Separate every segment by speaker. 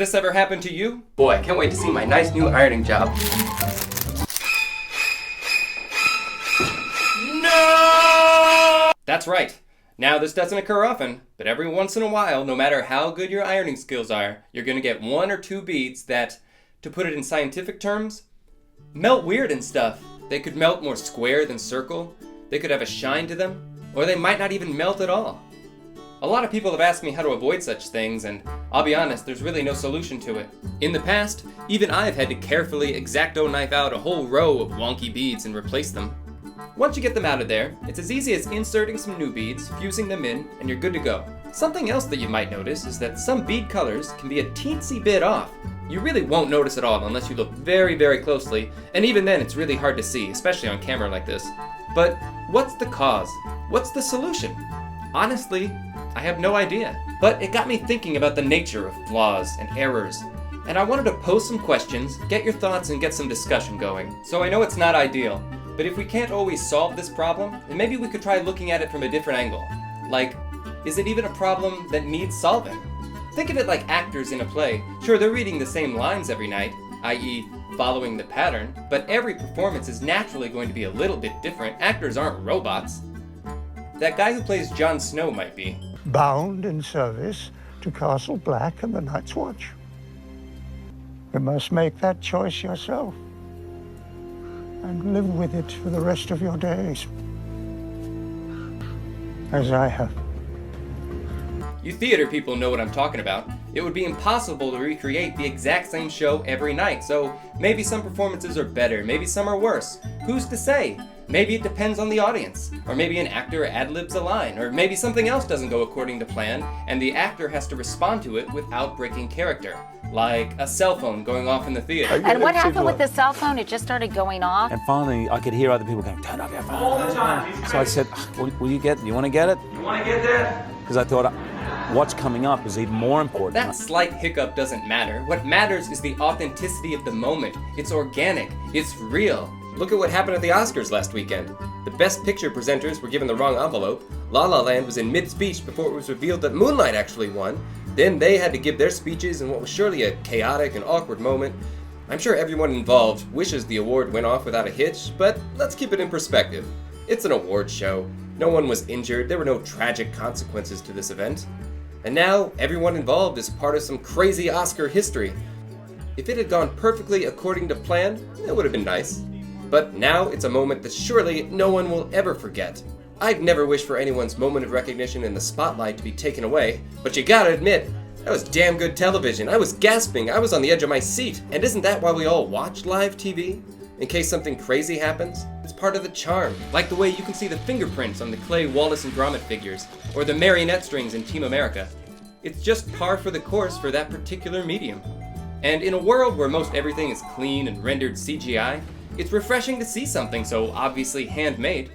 Speaker 1: this ever happened to you? Boy, I can't wait to see my nice new ironing job. No! That's right. Now, this doesn't occur often, but every once in a while, no matter how good your ironing skills are, you're going to get one or two beads that, to put it in scientific terms, melt weird and stuff. They could melt more square than circle, they could have a shine to them, or they might not even melt at all. A lot of people have asked me how to avoid such things, and I'll be honest, there's really no solution to it. In the past, even I've had to carefully X-Acto knife out a whole row of wonky beads and replace them. Once you get them out of there, it's as easy as inserting some new beads, fusing them in, and you're good to go. Something else that you might notice is that some bead colors can be a teensy bit off. You really won't notice it all unless you look very, very closely, and even then it's really hard to see, especially on camera like this. But what's the cause? What's the solution? Honestly, I have no idea. But it got me thinking about the nature of flaws and errors, and I wanted to pose some questions, get your thoughts, and get some discussion going. So I know it's not ideal, but if we can't always solve this problem, then maybe we could try looking at it from a different angle. Like, is it even a problem that needs solving? Think of it like actors in a play. Sure, they're reading the same lines every night, i.e., following the pattern, but every performance is naturally going to be a little bit different. Actors aren't robots. That guy who plays Jon Snow might be.
Speaker 2: Bound in service to Castle Black and the Night's Watch. You must make that choice yourself and live with it for the rest of your days, as I have.
Speaker 1: You theater people know what I'm talking about. It would be impossible to recreate the exact same show every night, so maybe some performances are better, maybe some are worse. Who's to say? Maybe it depends on the audience, or maybe an actor ad-libs a line, or maybe something else doesn't go according to plan, and the actor has to respond to it without breaking character, like a cell phone going off in the theater.
Speaker 3: And what happened with the cell phone? It just started going off?
Speaker 4: And finally, I could hear other people going, turn off your phone. All the time. So I said, will you get it? You want to get it?
Speaker 1: You want to get that?
Speaker 4: Because I thought, what's coming up is even more important.
Speaker 1: That slight hiccup doesn't matter. What matters is the authenticity of the moment. It's organic. It's real. Look at what happened at the Oscars last weekend. The Best Picture presenters were given the wrong envelope. La La Land was in mid-speech before it was revealed that Moonlight actually won. Then they had to give their speeches in what was surely a chaotic and awkward moment. I'm sure everyone involved wishes the award went off without a hitch, but let's keep it in perspective. It's an award show. No one was injured. There were no tragic consequences to this event. And now, everyone involved is part of some crazy Oscar history. If it had gone perfectly according to plan, it would have been nice. But now it's a moment that surely no one will ever forget. I'd never wish for anyone's moment of recognition in the spotlight to be taken away, but you gotta admit, that was damn good television. I was gasping, I was on the edge of my seat. And isn't that why we all watch live TV? In case something crazy happens? It's part of the charm. Like the way you can see the fingerprints on the clay Wallace and Gromit figures, or the marionette strings in Team America. It's just par for the course for that particular medium. And in a world where most everything is clean and rendered CGI, it's refreshing to see something so obviously handmade.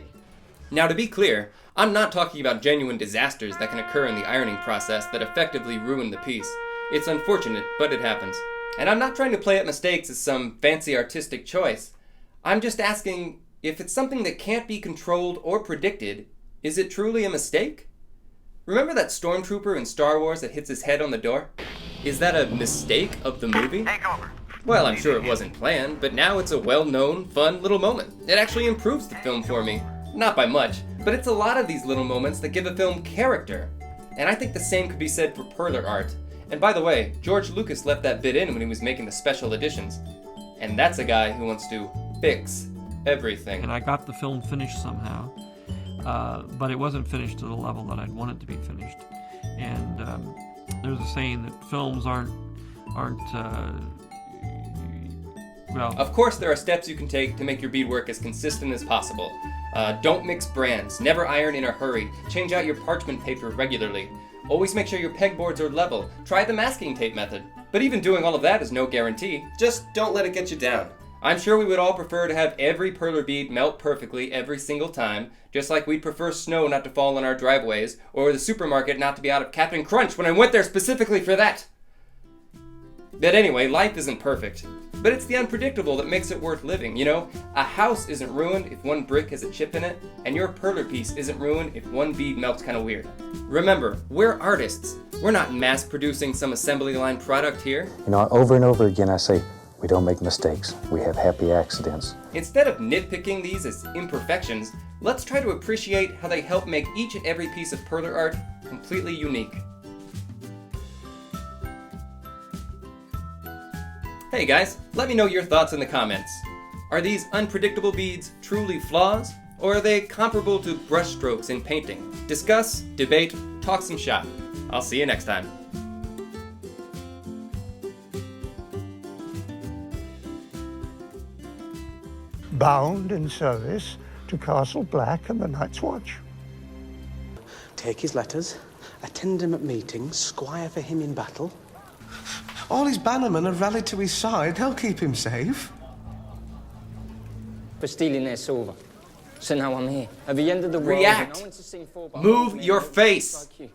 Speaker 1: Now, to be clear, I'm not talking about genuine disasters that can occur in the ironing process that effectively ruin the piece. It's unfortunate, but it happens. And I'm not trying to play at mistakes as some fancy artistic choice. I'm just asking, if it's something that can't be controlled or predicted, is it truly a mistake? Remember that stormtrooper in Star Wars that hits his head on the door? Is that a mistake of the movie?
Speaker 5: Take over.
Speaker 1: Well, I'm sure it wasn't planned, but now it's a well-known, fun little moment. It actually improves the film for me. Not by much, but it's a lot of these little moments that give a film character. And I think the same could be said for Perler art. And by the way, George Lucas left that bit in when he was making the special editions. And that's a guy who wants to fix everything.
Speaker 6: And I got the film finished somehow, but it wasn't finished to the level that I'd want it to be finished. And there's a saying that films aren't well...
Speaker 1: Of course there are steps you can take to make your beadwork as consistent as possible. Don't mix brands, never iron in a hurry, change out your parchment paper regularly. Always make sure your pegboards are level, try the masking tape method. But even doing all of that is no guarantee, just don't let it get you down. I'm sure we would all prefer to have every Perler bead melt perfectly every single time, just like we'd prefer snow not to fall on our driveways, or the supermarket not to be out of Captain Crunch when I went there specifically for that. But anyway, life isn't perfect. But it's the unpredictable that makes it worth living, you know? A house isn't ruined if one brick has a chip in it, and your Perler piece isn't ruined if one bead melts kind of weird. Remember, we're artists. We're not mass producing some assembly line product here.
Speaker 5: You know, over and over again I say, we don't make mistakes. We have happy accidents.
Speaker 1: Instead of nitpicking these as imperfections, let's try to appreciate how they help make each and every piece of Perler art completely unique. Hey guys, let me know your thoughts in the comments. Are these unpredictable beads truly flaws, or are they comparable to brushstrokes in painting? Discuss, debate, talk some shop. I'll see you next time.
Speaker 2: Bound in service to Castle Black and the Night's Watch.
Speaker 7: Take his letters, attend him at meetings, squire for him in battle.
Speaker 8: All his bannermen have rallied to his side. They'll keep him safe.
Speaker 9: For stealing their silver. So now I'm here. At the end of the world,
Speaker 1: React.
Speaker 9: no one to sing for but
Speaker 1: Move your face.
Speaker 9: like you.